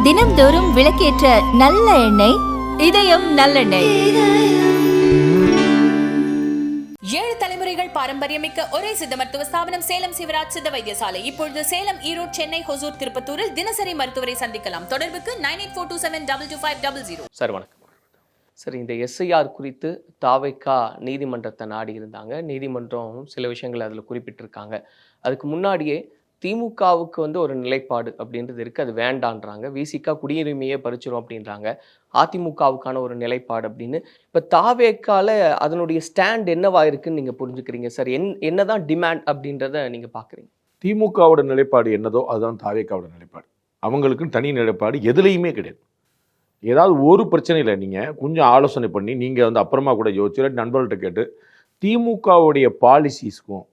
தினம்தோறும் விளக்கேற்ற நல்ல எண்ணெய் இதயம் நல்லெண்ணெய். 7 தலைமுறைகள் பாரம்பரியமிக்க ஒரே சித்த மருத்துவ ஸ்தாபனம் சேலம் சிவராஜ் சித்த வைத்தியசாலை. இப்பொழுது சேலம், ஈரோடு, சென்னை, ஹொசூர், திருப்பத்தூரில் தினசரி மருத்துவரை சந்திக்கலாம். தொடர்புக்கு 9842722250. சார் வணக்கம். சார், இந்த எஸ்ஐஆர் குறித்து தாவைக்கா நீதிமன்றத்தை நாடி இருந்தாங்க. நீதிமன்றம் சில விஷயங்கள் அதில் குறிப்பிட்டிருக்காங்க. அதுக்கு முன்னாடியே திமுகவுக்கு ஒரு நிலைப்பாடு அப்படின்றது இருக்குது, அது வேண்டான்றாங்க. விசிகா குடியுரிமையே பறிச்சிரும் அப்படின்றாங்க. அதிமுகவுக்கான ஒரு நிலைப்பாடு அப்படின்னு இப்போ தாவேக்கால அதனுடைய ஸ்டாண்ட் என்னவா இருக்குன்னு நீங்கள் புரிஞ்சுக்கிறீங்க சார்? என்னதான் டிமாண்ட் அப்படின்றத நீங்கள் பார்க்குறீங்க? திமுகவோட நிலைப்பாடு என்னதோ அதுதான் தாவேக்காவோட நிலைப்பாடு. அவங்களுக்குன்னு தனி நிலைப்பாடு எதுலேயுமே கிடையாது. ஏதாவது ஒரு பிரச்சனையில் நீங்கள் கொஞ்சம் ஆலோசனை பண்ணி நீங்கள் அப்புறமா கூட யோசிச்சு நண்பர்கள்ட்ட கேட்டு திமுகவுடைய பாலிசிஸ்க்கும்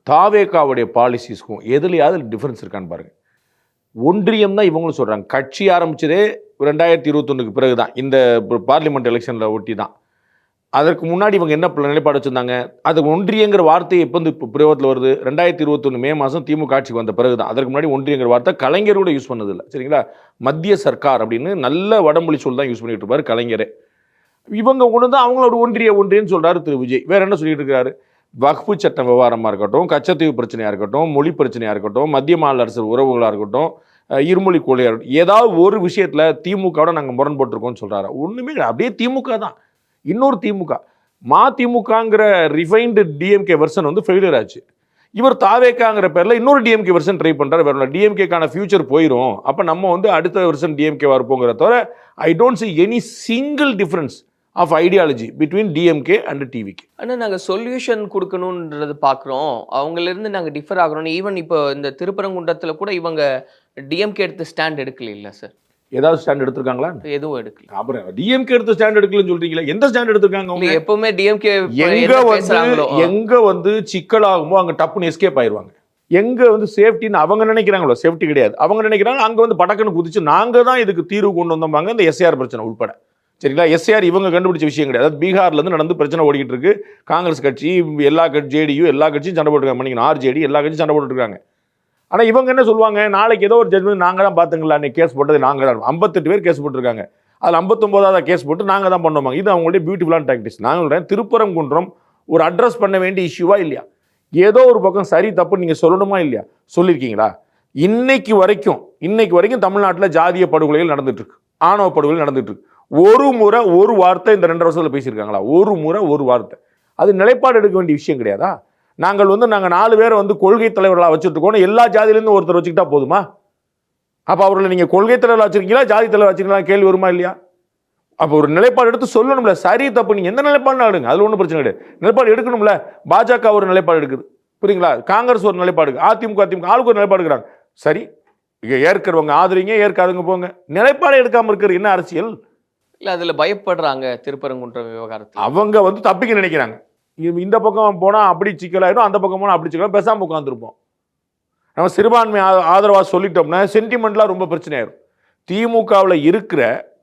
தாவேக்காவுடைய பாலிசிஸ்க்கும் எதுலையாவது டிஃப்ரென்ஸ் இருக்கான்னு பாருங்கள். ஒன்றியம் தான் இவங்களும் சொல்கிறாங்க. கட்சி ஆரம்பித்ததே 2021 பிறகு தான், இந்த பார்லிமெண்ட் எலெக்ஷனில் ஒட்டி தான். அதற்கு முன்னாடி இவங்க என்ன நிலைப்பாடு வச்சுருந்தாங்க? அது ஒன்றியங்கிற வார்த்தையை இப்போ இப்போ பிரயோகத்தில் வருது. 2021 மே மாதம் திமுக ஆட்சிக்கு வந்த பிறகு தான். அதற்கு முன்னாடி ஒன்றியங்கிற வார்த்தை கலைஞர் கூட யூஸ் பண்ணதில்லை. சரிங்களா? மத்திய சர்க்கார் அப்படின்னு நல்ல வடமொழி சொல் தான் யூஸ் பண்ணிட்டு இருப்பார் கலைஞரே. இவங்க கொண்டு தான் அவங்களோட ஒன்றியன்னு சொல்கிறாரு திரு விஜய். வேற என்ன சொல்லிட்டு இருக்காரு? வக்ஃபு சட்ட விவகாரமாக இருக்கட்டும், கச்சத்தீவு பிரச்சனையாக இருக்கட்டும், மொழி பிரச்சனையாக இருக்கட்டும், மத்திய மாநில அரசு உறவுகளாக இருக்கட்டும், இருமொழி கொள்கையாக இருக்கட்டும், ஏதாவது ஒரு விஷயத்தில் திமுகவோட நாங்கள் முரண்பட்டுருக்கோம்னு சொல்கிறாரு. ஒன்றுமே அப்படியே திமுக தான். இன்னொரு திமுக மதிமுகங்கிற ரிஃபைன்டு டிஎம்கே வெர்ஷன் ஃபெயிலியர் ஆச்சு. இவர் தாவேக்காங்கிற பேரில் இன்னொரு டிஎம்கே வெர்ஷன் ட்ரை பண்ணுறாரு. வேற டிஎம்கேக்கான ஃபியூச்சர் போயிடும். அப்போ நம்ம அடுத்த வெர்ஷன் டிஎம்கேவா இருப்போங்கிற தவிர I don't see any single difference of ideology between DMK and TVK. ஆனால் நாங்கள் சொல்யூஷன் கொடுக்கணுன்றது பார்க்குறோம். அவங்களிருந்து நாங்கள் டிஃபர் ஆகிறோம். ஈவன் இப்போ இந்த திருப்பரங்குன்றத்தில் கூட இவங்க டிஎம்கே எடுத்த ஸ்டாண்ட் எடுக்கல இல்லை சார்? ஏதாவது ஸ்டாண்ட் எடுத்திருக்காங்களா? எதுவும் எடுக்கல. அப்புறம் டிஎம்கே எடுத்த ஸ்டாண்ட் எடுக்கலன்னு சொல்றீங்களா? எந்த ஸ்டாண்ட் எடுத்திருக்காங்க அவங்க? எப்பவுமே டிஎம்கே எங்க சிக்கலாகுமோ அங்க டப்புன்னு எஸ்கேப் ஆயிருவாங்க. எங்க சேஃப்டின்னு அவங்க நினைக்கிறாங்களோ, சேஃப்டி கிடையாது. அவங்க நினைக்கிறாங்க அங்க படக்குன்னு குதிச்சு நாங்க தான் இதுக்கு தீர்வு கொண்டு வந்தோம்பாங்க. இந்த எஸ்ஐஆர் பிரச்சனை உட்பட. சரிங்களா? எஸ்ஐஆர் இவங்க கண்டுபிடிச்ச விஷயம் கிடையாது. அதாவது பீகார்லேருந்து நடந்து பிரச்சனை ஓடிக்கிட்டு இருக்கு. காங்கிரஸ் கட்சி, எல்லா கட்சி, ஜேடியு எல்லா கட்சியும் சண்டை போட்டுருக்காங்க. பண்ணிக்கணும், ஆர்ஜேடி எல்லா கட்சியும் சண்டை போட்டுருக்காங்க. ஆனால் இவங்க என்ன சொல்லுவாங்க? நாளைக்கு ஏதோ ஒரு ஜட்மெண்ட் நாங்கள் தான் பார்த்துங்களா, அன்றைக்கி கேஸ் போட்டது நாங்கள் தான். 58 பேர் கேஸ் போட்டிருக்காங்க. அதில் 59வது கேஸ் போட்டு நாங்கள் தான் பண்ணுவாங்க. இது அவங்களுடைய பியூட்டிஃபுல்லான டாக்டிக்ஸ். நான் சொல்கிறேன், திருப்பரங்குன்றம் ஒரு அட்ரஸ் பண்ண வேண்டிய இஷ்யூவா இல்லையா? ஏதோ ஒரு பக்கம் சரி தப்பு நீங்கள் சொல்லணுமா இல்லையா? சொல்லியிருக்கீங்களா? இன்னைக்கு வரைக்கும் தமிழ்நாட்டில் ஜாதிய படுகொலைகள் நடந்துட்டு இருக்கு, ஆணவ படுகொலை நடந்துட்டு இருக்கு. ஒரு முறை ஒரு வார்த்தை இந்த 2 வருஷத்தில் பேசியிருக்காங்களா? ஒரு முறை ஒரு வார்த்தை. அது நிலைப்பாடு எடுக்க வேண்டிய விஷயம் கிடையாதா? நாங்கள் நாங்கள் 4 பேரை கொள்கை தலைவர்களாக வச்சுட்டு இருக்கோம். எல்லா ஜாதியிலேருந்து ஒருத்தர் வச்சுக்கிட்டா போதுமா? அப்போ அவர்களை நீங்கள் கொள்கை தலைவராக வச்சிருக்கீங்களா, ஜாதி தலைவர் வச்சிருக்கீங்களா கேள்வி வருமா இல்லையா? அப்போ ஒரு நிலைப்பாடு எடுத்து சொல்லணும்ல. சரி தப்பு நீங்கள் எந்த நிலைப்பாடுனா எடுங்க, அதில் ஒன்றும் பிரச்சனை கிடையாது. நிலைப்பாடு எடுக்கணும்ல. பாஜக ஒரு நிலைப்பாடு எடுக்குது, புரியுங்களா? காங்கிரஸ் ஒரு நிலைப்பாடு, அதிமுக ஆளுக்கு ஒரு நிலைப்பாடு எடுக்கிறாங்க. சரி, இங்கே ஏற்கிறவங்க ஆதரிங்க, ஏற்காதுங்க போங்க. நிலைப்பாடு எடுக்காமல் இருக்கிறது என்ன அரசியல்? இல்லை, அதில் பயப்படுறாங்க திருப்பரங்குன்ற விவகாரத்தில். அவங்க தப்பிக்க நினைக்கிறாங்க. இந்த பக்கம் போனால் அப்படி சிக்கலாயிடும், அந்த பக்கம் போனால் அப்படி சிக்கலாயிடும். பேசாமல் உட்காந்துருப்போம். நம்ம சிறுபான்மை ஆதரவாக சொல்லிட்டோம்னா சென்டிமெண்ட்லாம் ரொம்ப பிரச்சனையாயிரும். திமுகவில் இருக்கிற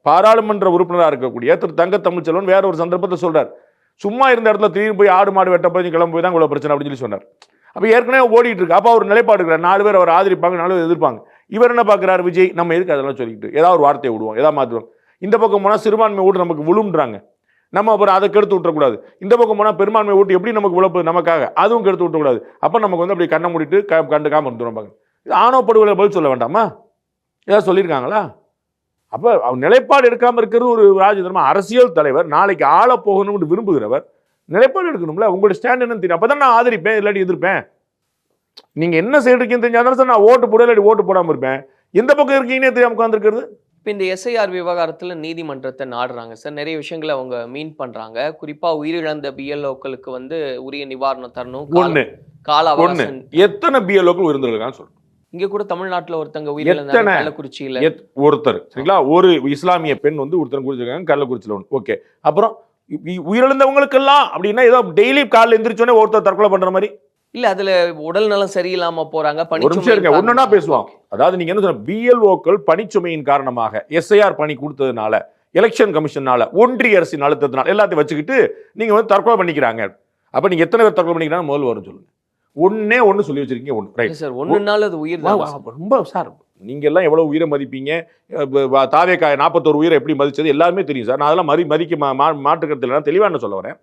பாராளுமன்ற உறுப்பினராக இருக்கக்கூடிய திரு தங்க தமிழ்ச்செல்வன் வேற ஒரு சந்தர்ப்பத்தில் சொல்றார், சும்மா இருந்த இடத்துல திடீர்னு போய் ஆடு மாடு வெட்ட போய் கிளம்பி போய் தான் இவ்வளோ பிரச்சனை அப்படின்னு சொல்லி சொன்னார். அப்போ ஏற்கனவே ஓடிட்டு இருக்கு. அப்போ அவர் நிலைப்பாடு இருக்கிறார். 4 பேர் அவர் ஆதரிப்பாங்க, 4 பேர் எதிர்ப்பாங்க. இவர் என்ன பார்க்குறாரு? விஜய் நம்ம எதுக்கு அதெல்லாம் சொல்லிக்கிட்டு ஏதாவது ஒரு வார்த்தையை விடுவோம், ஏதாவது மாற்றுவோம். இந்த பக்கம் போனால் சிறுபான்மை ஓட்டு நமக்கு விழும்ன்றாங்க, நம்ம அப்புறம் அதை கெடுத்து விட்டுறக்கூடாது. இந்த பக்கம் போனால் பெரும்பான்மை ஓட்டு எப்படி நமக்கு விழப்பது நமக்காக, அதுவும் கெடுத்து விட்டக்கூடாது. அப்போ நமக்கு அப்படி கண்ணை மூடிட்டு கண்டுக்காம இருந்துடும். பாருங்க, இது ஆணவ படுகொலை பதில் சொல்ல வேண்டாமா? ஏதாவது சொல்லியிருக்காங்களா? அப்போ அவர் நிலைப்பாடு எடுக்காமல் இருக்கிறது ஒரு ராஜதர்மா. அரசியல் தலைவர், நாளைக்கு ஆள போகணும்னு விரும்புகிறவர் நிலைப்பாடு எடுக்கணும்ல. உங்களுடைய ஸ்டாண்ட் என்னன்னு தெரியும். அப்போ தான் நான் ஆதரிப்பேன், இல்லாட்டி எதிர்ப்பேன். நீங்கள் என்ன செய்யறீங்கன்னு தெரிஞ்சாலும் சார் நான் ஓட்டு போட இல்லாட்டி ஓட்டு போடாமல் இருப்பேன். எந்த பக்கம் இருக்கீங்கன்னே தெரியாமல் உட்காந்துருக்கிறது. இப்போ இந்த எஸ்ஐஆர் விவகாரத்தில் நீதிமன்றத்தை நாடுறாங்க சார். நிறைய விஷயங்களை அவங்க மீன் பண்ணுறாங்க. குறிப்பாக உயிரிழந்த பிஎல்ஓக்களுக்கு உரிய நிவாரணம் தரணும். கால அவகாசம். எத்தனை பிஎல்ஓக்கள் உயிரிழந்திருக்கான்னு சொல்லுங்க. இங்கே கூட தமிழ்நாட்டில் ஒருத்தங்க உயிரிழந்த கள்ளக்குறிச்சியில் ஒருத்தர். சரிங்களா? ஒரு இஸ்லாமிய பெண் ஒருத்தர் குறிச்சிருக்காங்க கள்ளக்குறிச்சியில் ஒன்று. ஓகே, அப்புறம் உயிரிழந்தவங்களுக்கெல்லாம் அப்படின்னா ஏதோ டெய்லி காலையில் எந்திரிச்சோன்னே ஒருத்தர் தற்கொலை பண்ற மாதிரி இல்ல, அதுல உடல் நலம் சரியில்லாம போறாங்க. ஒன்னா பேசுவாங்க. அதாவது நீங்க என்ன சொன்ன, பிஎல்ஓக்கள் பணிச்சுமையின் காரணமாக எஸ்ஐஆர் பணி கொடுத்ததுனால, எலெக்ஷன் கமிஷனால, ஒன்றிய அரசின் அழுத்தத்தினால எல்லாத்தையும் வச்சுக்கிட்டு நீங்க தற்கொலை பண்ணிக்கிறாங்க. அப்ப நீங்க எத்தனை பேர் தற்கொலை பண்ணிக்கிறாங்க முதல்ல வரும் சொல்லுங்க. ஒண்ணு சொல்லி வச்சிருக்கீங்க. ஒண்ணு ரைட் சார், ஒண்ணுனால அது உயிர் தான் சார். ரொம்ப சார், நீங்க எல்லாம் எவ்வளவு உயிரை மதிப்பீங்க. தாவேக்கா 41 உயிரை எப்படி மதிச்சது எல்லாருமே தெரியும் சார். நான் அதெல்லாம் மதிக்க மாற்றுக்கிறது இல்லை. தெளிவா என்ன சொல்ல வரேன்,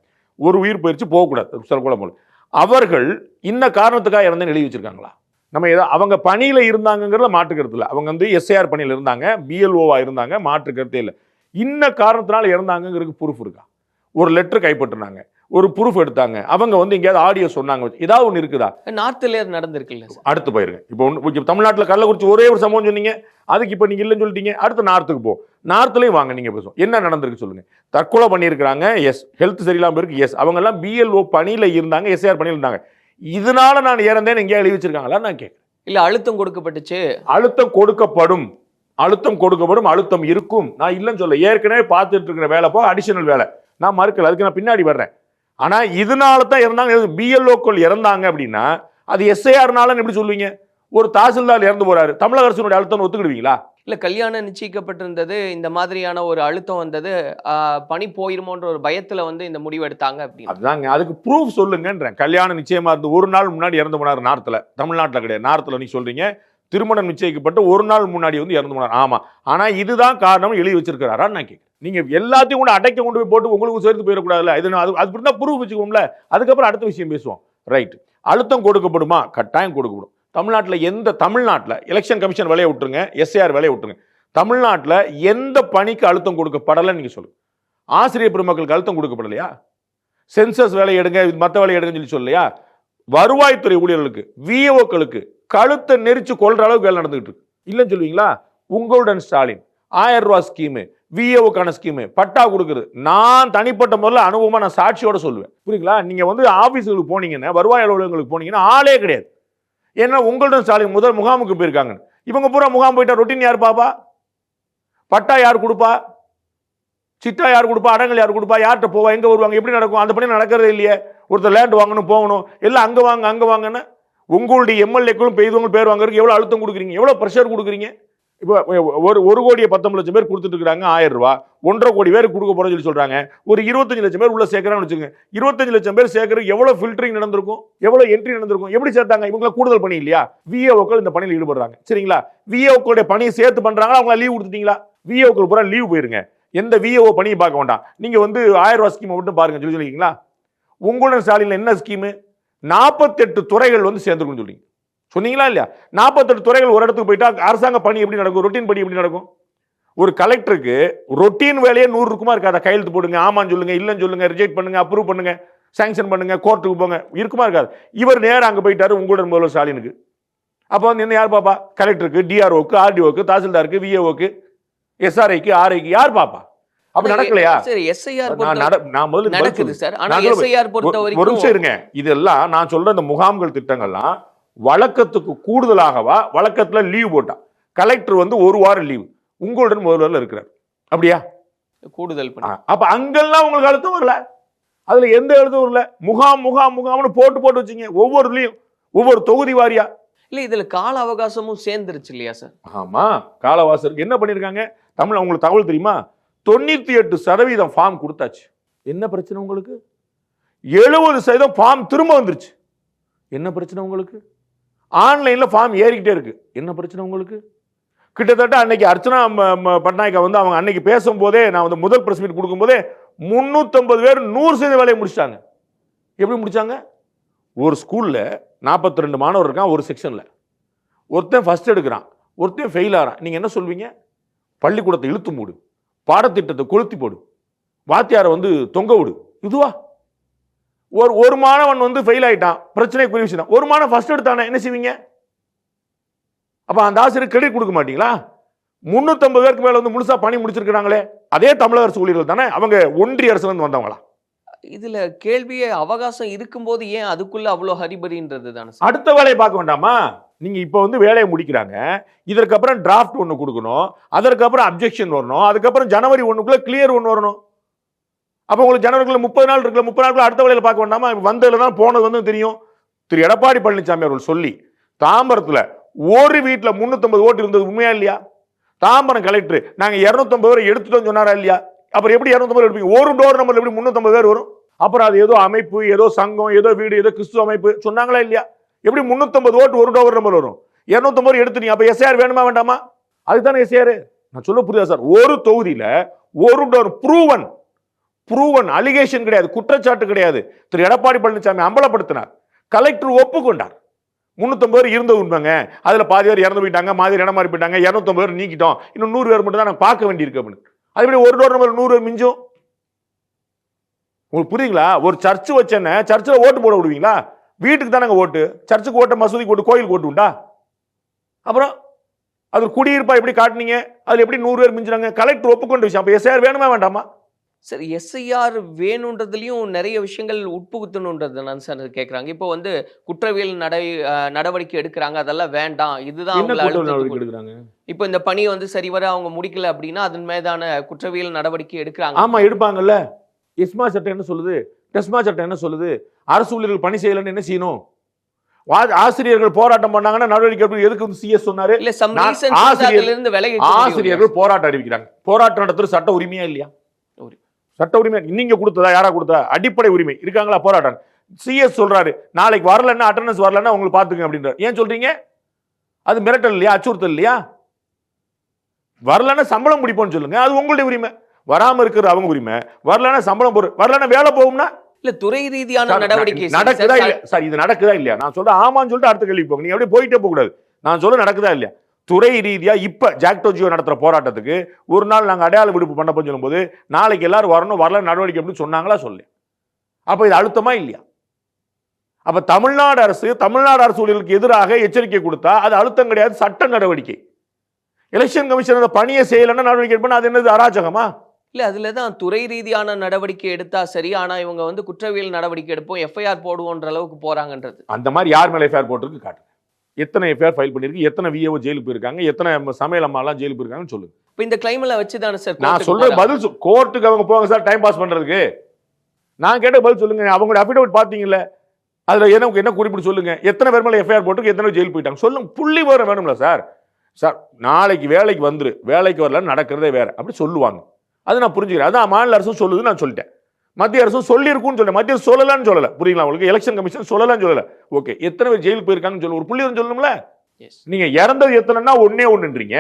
ஒரு உயிர் போயிடுச்சு போகக்கூடாது சொல்லக்கூட. அவர்கள் இன்ன காரணத்துக்காக இறந்தேன்னு எழுதி வச்சிருக்காங்களா? நம்ம அவங்க பணியில இருந்தாங்கிறத மாற்றுக்கிறது இல்லை. அவங்க வந்து எஸ்ஐஆர் பணியில இருந்தாங்க, பிஎல்ஓவா இருந்தாங்க, மாற்றுக்கிறதே இல்லை. இன்ன காரணத்தினால இறந்தாங்கிறதுக்கு ப்ரூஃப் இருக்கா? ஒரு லெட்டர் கைப்பற்றினாங்க, ஒரு ப்ரூஃப் எடுத்தாங்க, அவங்க வந்து எங்கேயாவது ஆடியோ சொன்னாங்க, ஏதாவது ஒன்று இருக்குதா? நார்த்ல நடந்திருக்குல்ல. அடுத்து போயிருங்க. இப்போ தமிழ்நாட்டில் கள்ளக்குறிச்சி ஒரே ஒரு சம்பவம் சொன்னீங்க, அதுக்கு இப்போ நீங்க இல்லைன்னு சொல்லிட்டீங்க. அடுத்து நார்த்துக்கு போ, நார்த்லயும் வாங்க, நீங்க பேசுவோம் என்ன நடந்திருக்கு சொல்லுங்க. தற்கொலை பண்ணியிருக்கிறாங்க, எஸ். ஹெல்த் சரியில்லாம இருக்கு, எஸ். அவங்க எல்லாம் பிஎல்ஓ பணியில இருந்தாங்க, எஸ்ஐஆர் பணியில இருந்தாங்க. இதனால நான் இறந்தேன்னு எங்கேயா எழுதி வச்சிருக்காங்களா நான் கேட்கிறேன். இல்ல, அழுத்தம் கொடுக்கப்பட்டுச்சு. அழுத்தம் கொடுக்கப்படும், அழுத்தம் இருக்கும். நான் இல்லைன்னு சொல்ல. ஏற்கனவே பார்த்துட்டு இருக்கிற வேலை போக அடிஷனல் வேலை நான் மறுக்கல, அதுக்கு நான் பின்னாடி வர்றேன். ஆனா இதனால தான் இறந்தாங்க. பிஎல்ஓக்கள் இறந்தாங்க அப்படின்னா அது எஸ்ஐஆர்னால எப்படி சொல்லுவீங்க? ஒரு தாசில்தார் இறந்து போறாரு, தமிழக அரசுடைய அழுத்தம் ஒத்துக்கிடுவீங்களா? இல்ல, கல்யாணம் நிச்சயிக்கப்பட்டிருந்தது, இந்த மாதிரியான ஒரு அழுத்தம் வந்தது, பணி போயிருமோன்ற ஒரு பயத்துல வந்து இந்த முடிவு எடுத்தாங்க அப்படின்னு. அதுதாங்க, அதுக்கு ப்ரூஃப் சொல்லுங்கன்றேன். கல்யாணம் நிச்சயமா இருந்து ஒரு நாள் முன்னாடி இறந்து போனார் நார்த்ல, தமிழ்நாட்டில் கிடையாது. நார்த்ல நீ சொல்றீங்க திருமணம் நிச்சயிக்கப்பட்டு ஒரு நாள் முன்னாடி வந்து இறந்து போனார். ஆமா, ஆனா இதுதான் காரணம் எழுதி வச்சிருக்கிறாரா நான் கேட்கிறேன். நீங்க எல்லாத்தையும் கூட அடைக்க கொண்டு போய் போட்டு உங்களுக்கு சேர்த்து போயிடக்கூடாதுல்ல. இது அது தான் ப்ரூஃப் வச்சுக்கோம்ல. அதுக்கப்புறம் அடுத்த விஷயம் பேசுவோம். ரைட், அழுத்தம் கொடுக்கப்படுமா? கட்டாயம் கொடுக்கப்படும். தமிழ்நாட்டில் எலெக்ஷன் கமிஷன் வேலையை விட்டுருங்க, எஸ்ஐஆர் வேலையை விட்டுருங்க. தமிழ்நாட்டில் எந்த பணிக்கு அழுத்தம் கொடுக்கப்படலைன்னு நீங்க சொல்லுங்க. ஆசிரியர் பெருமக்களுக்கு அழுத்தம் கொடுக்கப்படலையா? சென்சஸ் வேலை எடுங்க, மற்ற வேலை எடுங்கன்னு சொல்லி சொல்லலையா? வருவாய்த்துறை ஊழியர்களுக்கு, விஏஓக்களுக்கு கழுத்தை நெரிச்சு கொள்ற அளவுக்கு வேலை நடந்துகிட்டு இருக்கு. இல்லைன்னு சொல்லுவீங்களா? உங்களுடன் ஸ்டாலின் 1000 ரூபாய் ஸ்கீமு, விஏஓக்கான ஸ்கீமு, பட்டா கொடுக்குறது. நான் தனிப்பட்ட முறையில் அனுபவமா நான் சாட்சியோட சொல்லுவேன். புரியுங்களா? நீங்க வந்து ஆபீஸுக்கு போனீங்கன்னா, வருவாய் அலுவலகங்களுக்கு போனீங்கன்னா ஆளே கிடையாது. ஏன்னா உங்களுடன் ஸ்டாலின் முதல் முகாமுக்கு போயிருக்காங்க. இவங்க பூரா முகாம் போயிட்டா ரொட்டீன் யார் பாப்பா? பட்டா யார் கொடுப்பா? சிட்டா யார் கொடுப்பா? அடங்கல் யார் கொடுப்பா? யார்கிட்ட போவா? எங்க வருவாங்க? எப்படி நடக்கும்? அந்த பணி நடக்கிறதே இல்லையே. ஒருத்தர் லேண்ட் வாங்கணும், போகணும், எல்லாம் அங்க வாங்கன்னு உங்களுடைய எம்எல்ஏக்களும் பெய்தவங்களும் பேர் வாங்குறதுக்கு எவ்வளவு அழுத்தம் கொடுக்குறீங்க, எவ்வளவு ப்ரெஷர் கொடுக்குறீங்க? இப்போ 1,19,00,000 பேர் கொடுத்துட்டு இருக்காங்க 1000 ரூபாய். 1.5 கோடி பேர் கொடுக்க போறோம்னு சொல்லி சொல்றாங்க. ஒரு 25 லட்சம் பேர் உள்ள சேர்க்கறான்னு வச்சுக்கோங்க. 25 லட்சம் பேர் சேர்க்கறதுக்கு எவ்வளவு ஃபில்டரிங் நடந்திருக்கும், எவ்வளவு என்ட்ரி நடந்திருக்கும், எப்படி சேர்த்தாங்க? இவங்க கூடுதல் பணி இல்லையா? விஏஓக்கள் இந்த பணியில் ஈடுபடுறாங்க. சரிங்களா? விஏஓக்களுடைய பணியை சேர்த்து பண்றாங்களா? அவங்க லீவ் கொடுத்துட்டீங்களா? விஏஓக்கள் பூரா லீவ் போயிருங்க. எந்த விஏஓ பணியை பார்க்க வேண்டாம். நீங்க வந்து 1000 ரூபாய் ஸ்கீம் மட்டும் பாருங்க சொல்லி சொல்லிங்களா? உங்களுடன் ஸ்டாலின் என்ன ஸ்கீம்? 48 துறைகள் வந்து சேர்ந்துருக்கும் சொல்லி சொன்னீங்களா இல்லையா? 48 துறைகள் ஒரு இடத்துக்கு போயிட்டா அரசாங்க பணி எப்படி நடக்கும்? ரொட்டீன் பணி எப்படி நடக்கும்? ஒரு கலெக்டருக்கு ரொட்டீன் வேலையே 100 இருக்குமா இருக்காதா? கையெழுத்து போடுங்க, ஆமான்னு சொல்லுங்க, இல்லைன்னு சொல்லுங்க, ரிஜெக்ட் பண்ணுங்க, அப்ரூவ் பண்ணுங்க, சாங்ஷன் பண்ணுங்க, கோர்ட்டுக்கு போங்க, இருக்குமா இருக்காது? இவர் நேரம் அங்க போயிட்டாரு உங்களுடன் முதல்வர் ஸ்டாலினுக்கு. அப்போ வந்து என்ன யார் பாப்பா? கலெக்டருக்கு, டிஆர்ஓக்கு, ஆர்டிஓக்கு, தாசில்தாருக்கு, விஏஓக்கு, எஸ்ஆர்ஐக்கு, ஆர்ஐக்கு யார் பாப்பா? அப்ப நடக்கலையா? சரி, எஸ்ஐஆர் நான் முதல்ல நடக்குது சார். ஆனா எஸ்ஐஆர் பொறுத்த வரைக்கும் ஒரு நிமிஷம் இருங்க. இதெல்லாம் நான் சொல்ற இந்த முகாம்கள் திட்டங்கள்லாம் வழக்கத்துக்கு கூடுதலாகவா? வழக்கத்துல லீவ் போட்டா கலெக்டர் வந்து 1 வாரம் லீவ் உங்களுடன் முதல்வர்ல இருக்கிறார், அப்படியா? கூடுதல் பண்ணி அப்ப அங்கெல்லாம் உங்களுக்கு அழுத்தம் வரல. அதுல எந்த எழுத்தும் வரல. முகாம்னு போட்டு வச்சீங்க. ஒவ்வொருலயும் ஒவ்வொரு தொகுதி வாரியா. இல்ல, இதுல கால அவகாசமும் சேர்ந்துருச்சு இல்லையா சார்? ஆமா, காலவாசருக்கு என்ன பண்ணிருக்காங்க? உங்களுக்கு தகவல் தெரியுமா? 98% ஃபார்ம் கொடுத்தாச்சு. என்ன பிரச்சனை உங்களுக்கு? 70% ஃபார்ம் திரும்ப வந்துருச்சு. என்ன பிரச்சனை உங்களுக்கு? ஆன்லைன்ல ஃபார்ம் ஏறிக்கிட்டே இருக்கு. என்ன பிரச்சனை உங்களுக்கு? கிட்டத்தட்ட அன்னைக்கு அர்ச்சனா பட்நாயக்கா வந்து அவங்க அன்னைக்கு பேசும்போதே, நான் வந்து முதல் பிரஸ் மீட் கொடுக்கும்போதே 350 பேர் 100% வேலையை முடிச்சிட்டாங்க. எப்படி முடிச்சாங்க? ஒரு ஸ்கூல்ல 42 மாணவர் இருக்கான் ஒரு செக்ஷன்ல. ஒருத்தன் ஃபர்ஸ்ட் எடுக்கிறான், ஒருத்தன் ஃபெயில் ஆகிறான். நீங்க என்ன சொல்வீங்க? பள்ளிக்கூடத்தை இழுத்து மூடு, பாடத்திட்டத்தை கொளுத்தி போடு, வாத்தியாரை வந்து தொங்க விடு. இதுவா? ஒரு மாணவன் வந்து ஃபெயில் ஆயிட்டான், பிரச்சனைக்குரிய விஷயம். ஒரு மாணவன் ஃபர்ஸ்ட் எடுத்தானே, என்ன செய்வீங்க? அப்ப அந்த ஆசிரியர் கிரெடிட் கொடுக்க மாட்டீங்களா? 350 பேருக்கு மேல வந்து முழுசா பணி முடிச்சிருக்காங்களே, அதே தமிழக அரசு ஊழியர்கள் தானே? அவங்க ஒன்றிய அரசுல இருந்து வந்தவங்களா? இதுல கேள்வியே அவகாசம் இருக்கும்போது ஏன் அதுக்குள்ள அவ்வளவு ஹரிபரின்றது தானே. அடுத்த வேலையை பார்க்க வேண்டாமா? நீங்க இப்ப வந்து வேலையை முடிக்கிறாங்க, இதற்கப்புறம் டிராஃப்ட் ஒன்று கொடுக்கணும், அதற்கப்புறம் அப்ஜெக்ஷன் வரணும், அதுக்கப்புறம் ஜனவரி 1க்குள்ள கிளியர் ஒன்று வரணும். அப்ப உங்களுக்கு ஜனவரிக்குள்ள 30 நாள் இருக்குல்ல, 30 நாளுக்குள்ள அடுத்த வேலையில பார்க்க வேண்டாமா? வந்ததுல தான் போனது வந்து தெரியும். திரு எடப்பாடி பழனிசாமி அவர்கள் சொல்லி தாம்பரத்துல ஒரு வீட்டுல 350 ஓட்டு இருந்தது உண்மையா இல்லையா? தாம்பரம் கலெக்டர் நாங்க 250 பேரை எடுத்துட்டோம் சொன்னாரா இல்லையா? அப்புறம் எப்படி 250 பேர் எடுப்பீங்க? ஒரு டோர் நம்பர்ல எப்படி 350 பேர் வரும்? அப்புறம் அது ஏதோ அமைப்பு, ஏதோ சங்கம், ஏதோ வீடு, ஏதோ கிறிஸ்துவ அமைப்பு சொன்னாங்களா இல்லையா? எப்படி 350 ஓட்டு ஒரு டோவர் நம்பர் வரும்? 250 எடுத்து நீ அப்ப எஸ்ஐஆர் வேணுமா வேண்டாமா? அதுதானே எஸ்ஐஆர். நான் சொல்ல புரியுதா சார்? ஒரு தொகுதியில ஒரு டோர் ப்ரூவன் அலிகேஷன் கிடையாது, குற்றச்சாட்டு கிடையாது. திரு எடப்பாடி பழனிசாமி அம்பலப்படுத்தினார், கலெக்டர் ஒப்புக்கொண்டார். 350 பேர் இருந்தது உண்மைங்க, அதுல பாதி பேர் இறந்து போயிட்டாங்க, மாதிரி இடம் மாறி போயிட்டாங்க, 250 பேர் நீக்கிட்டோம், இன்னும் 100 பேர் மட்டும் தான் நாங்கள் பார்க்க வேண்டியிருக்கு அப்படின்னு. அதுபடி ஒரு டோர் நம்பர் 100 பேர் மிஞ்சும். உங்களுக்கு புரியுங்களா? ஒரு சர்ச் வச்சேன்னு சர்ச்சில் ஓட்டு போட விடுவீங்களா? வீட்டுக்கு தானங்க ஓட்டு. சர்ச்சுக்கு ஓட்ட, மசூதிக்கு ஓட்டு, கோயிலுக்கு ஓட்டு உண்டா? அப்புறம் அது குடியிருப்பா எப்படி காட்டினீங்க? அதுல எப்படி 100 பேர் மிஞ்சினாங்க? கலெக்டர் ஒப்புக்கொண்ட விஷயம். அப்ப எஸ்ஐஆர் வேணுமா வேண்டாமா? சரி, எஸ்ஐஆர் வேணுன்றதுலயும் நிறைய விஷயங்கள் உட்புகுத்தணுன்றது நான் சார் கேட்குறாங்க. இப்போ வந்து குற்றவியல் நடவடிக்கை எடுக்கிறாங்க, அதெல்லாம் வேண்டாம், இதுதான் அவங்கள அழுத்தத்துக்கு எடுக்கிறாங்க. இப்போ இந்த பணியை வந்து சரிவர அவங்க முடிக்கல அப்படின்னா அதன் மீதான குற்றவியல் நடவடிக்கை எடுக்கிறாங்க. ஆமா, எடுப்பாங்கல்ல. இஸ்மா சட்டம் என்ன சொல்லுது? டெஸ்மா சட்டம் என்ன சொல்லுது? அரசு ஊழியர்கள் பணி செய்யலன்னு என்ன செய்யணும்? ஆசிரியர்கள் போராட்டம் பண்ணாங்கன்னா நடவடிக்கை எதுக்கு சிஎஸ் சொன்னாரு? இல்ல, ஆசிரியர்கள் போராட்டம் அறிவிக்கிறாங்க. போராட்டம் நடத்துற சட்ட உரிமையா இல்லையா? சட்ட உரிமை நீங்க கொடுத்ததா? யாரா கொடுத்தா? அடிப்படை உரிமை இருக்காங்களா? போராட்டம். சிஎஸ் சொல்றாரு, நாளைக்கு வரலன்னா, அட்டெண்டன்ஸ் வரலன்னா உங்களுக்கு பாத்துங்க அப்படின்றாரு. ஏன் சொல்றீங்க? அது மிரட்டல் இல்லையா? அச்சுறுத்தல் இல்லையா? வரலன்னா சம்பளம் முடிப்போம்னு சொல்லுங்க, அது உங்களுடைய உரிமை. வராம இருக்கிற அவங்க உரிமை. வரலன்னா சம்பளம் போற, வரலன்னா வேலை போகும்னா இல்ல, துறை ரீதியான நடவடிக்கை நடக்குதா இல்லையா? சார், இது நடக்குதா இல்லையா? நான் சொல்றேன் ஆமான்னு சொல்லிட்டு அடுத்த கேள்வி போங்க. நீங்க அப்படியே போயிட்டே போக கூடாது. நான் சொல்ல நடக்குதா இல்லையா? துறை ரீதியா இப்ப ஜாக்டோ ஜியோ நடத்துற போராட்டத்துக்கு ஒரு நாள் நாங்க அடையாள விடுப்பு பண்ண சொல்லும் போது நாளைக்கு எல்லாரும் வரணும், வரல நடவடிக்கை அப்படின்னு சொன்னாங்களா? சொல்ல. அப்ப இது அழுத்தமா இல்லையா? அப்ப தமிழ்நாடு அரசு ஊழியர்களுக்கு எதிராக எச்சரிக்கை கொடுத்தா அது அழுத்தம் கிடையாது, சட்ட நடவடிக்கை. எலெக்ஷன் கமிஷன் பணியை செய்யலன்னா நடவடிக்கை எடுப்பா, அது என்னது? அராஜகமா? இல்ல, அதுலதான் துறை ரீதியான நடவடிக்கை எடுத்தா சரி, ஆனா இவங்க வந்து குற்றவியல் நடவடிக்கை எடுப்போம், எஃப்ஐஆர் போடுவோன்ற அளவுக்கு போறாங்கன்றது. அந்த மாதிரி யார் மேல எஃப்ஐஆர் போட்டிருக்கு காட்டுங்க. எத்தனை எஃப்ஐஆர் ஃபைல் பண்ணிருக்கு, எத்தனை விஏஓ ஜெயிலுக்கு போயிருக்காங்க, எத்தனை சமையல் அம்மா எல்லாம் ஜெயிலுக்கு போயிருக்காங்கன்னு சொல்லுங்க. இப்போ இந்த கிளைம்ல வச்சு தானே சார் நான் சொல்ற பதில். கோர்ட்டுக்கு அவங்க போவாங்க சார் டைம் பாஸ் பண்றதுக்கு. நான் கேட்ட பதில் சொல்லுங்க. அவங்களோட அஃபிடவிட் பாத்தீங்கல்ல, அதுல என்ன குறிப்பிட்டு சொல்லுங்க. எத்தனை பேர் மேல எஃப்ஐஆர் போட்டு எத்தனை ஜெயில் போயிட்டாங்க சொல்லுங்க. புள்ளி விவரம் வேணும்ல சார். சார், நாளைக்கு வேலைக்கு வந்துரு, வேலைக்கு வரல, நடக்கிறதே வேற அப்படி சொல்லுவாங்க. அது நான் புரிஞ்சுக்கிறேன். அதான் மாநில அரசும் சொல்லுது, நான் சொல்லிட்டேன். மத்திய அரசும் சொல்லியிருக்குன்னு சொல்றேன். மத்திய அரசு சொல்லலான்னு சொல்லல. புரியுங்களா உங்களுக்கு? எலெக்ஷன் கமிஷன் சொல்லலான்னு சொல்லல. ஓகே, எத்தனை பேர் ஜெயிலுக்கு போயிருக்காங்கன்னு சொல்ல ஒரு புள்ளி சொல்லணும்ல. நீங்க இறந்தது எத்தனைன்னா ஒண்ணுன்றீங்க.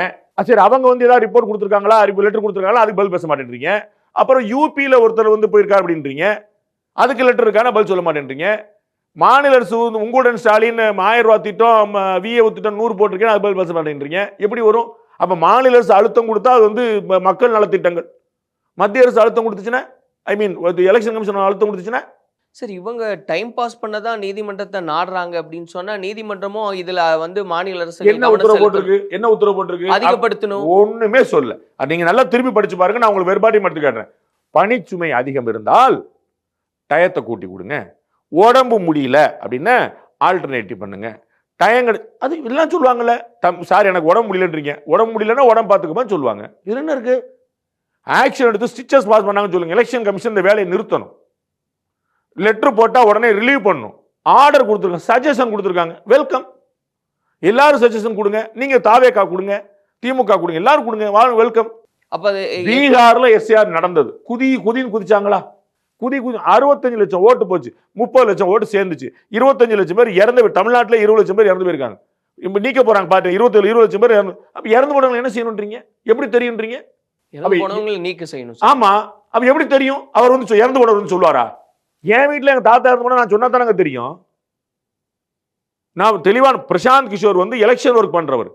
சரி, அவங்க வந்து ஏதாவது ரிப்போர்ட் கொடுத்துருக்காங்களா, லெட்டர் கொடுத்துருக்காங்களா, அதுக்கு பதில் பேச மாட்டேன்றீங்க. அப்புறம் யூபியில ஒருத்தர் வந்து போயிருக்காரு அப்படின்றீங்க, அதுக்கு லெட்டர் இருக்கான பதில் சொல்ல மாட்டேன்றீங்க. மாநில அரசு உங்களுடன் ஸ்டாலின் 1000 ரூபாய் திட்டம், விஏஓ திட்டம் 100 போட்டிருக்கேன், அது பதில் பேச மாட்டேன்றீங்க. எப்படி வரும்? அப்ப மாநில அரசு அழுத்தம் கொடுத்தா அது வந்து மக்கள் நலத்திட்டங்கள். மத்திய அரசு அழுத்தம் கொடுத்துச்சுன்னா, ஐ மீன் எலெக்ஷன் கமிஷன் அழுத்தம் கொடுத்துச்சுன்னா, சரி, இவங்க டைம் பாஸ் பண்ணதான் நீதிமன்றத்தை நாடுறாங்க அப்படின்னு சொன்னா நீதிமன்றமும் இதுல வந்து மாநில அரசு என்ன உத்தரவு போட்டிருக்கு? அதிகப்படுத்தணும். ஒண்ணுமே சொல்ல. நீங்க நல்லா திருப்பி படிச்சு பாருங்க. நான் உங்களுக்கு வேறுபாட்டையும் எடுத்து காட்டுறேன். பணிச்சுமை அதிகம் இருந்தால் டயத்தை கூட்டி கொடுங்க. உடம்பு முடியல அப்படின்னா ஆல்டர்னேட்டிவ் பண்ணுங்க. டயங்கள் அது எல்லாம் சொல்லுவாங்கல்ல. சார், எனக்கு உடம்பு முடியலன்றீங்க, உடம்பு முடியலன்னா உடம்பு பார்த்துக்கமா சொல்லுவாங்க. இது என்ன இருக்கு? ஆக்ஷன் எடுத்து ஸ்டிச்சஸ் பாஸ் பண்ணாங்கன்னு சொல்லுங்க. எலெக்ஷன் கமிஷன் இந்த வேலையை நிறுத்தணும். லெட்டர் போட்டா உடனே ரிலீவ் பண்ணணும். ஆர்டர் கொடுத்துருக்காங்க, சஜஷன் கொடுத்துருக்காங்க. வெல்கம். எல்லாரும் சஜஷன் கொடுங்க. நீங்க தாவேகா கொடுங்க, திமுக கொடுங்க, எல்லாரும் கொடுங்க, வெல்கம். அப்ப பீகார்ல எஸ்ஆர் நடந்தது. குதின்னு குதிச்சாங்களா? 65 லட்சம் ஓட்டு போச்சு, 30 லட்சம் ஓட்டு சேர்ந்துச்சு, 25 லட்சம் பேர் இறந்து. தமிழ்நாட்டில் 20 லட்சம் பேர் இறந்து போயிருக்காங்க. இப்ப நீக்க போறாங்க பாட்டு, 20 லட்சம் பேர் இறந்து. அப்ப இறந்து போனவங்க என்ன செய்யணும்ன்றீங்க? எப்படி தெரியும்ன்றீங்க? நீக்க செய்யணும். ஆமா, அப்ப எப்படி தெரியும்? அவர் வந்து இறந்து போனவர் சொல்லுவாரா? என் வீட்டுல எங்க தாத்தா இறந்து போனா நான் சொன்னா தானங்க தெரியும். நான் தெளிவான பிரசாந்த் கிஷோர் வந்து எலெக்ஷன் ஒர்க் பண்றவர்.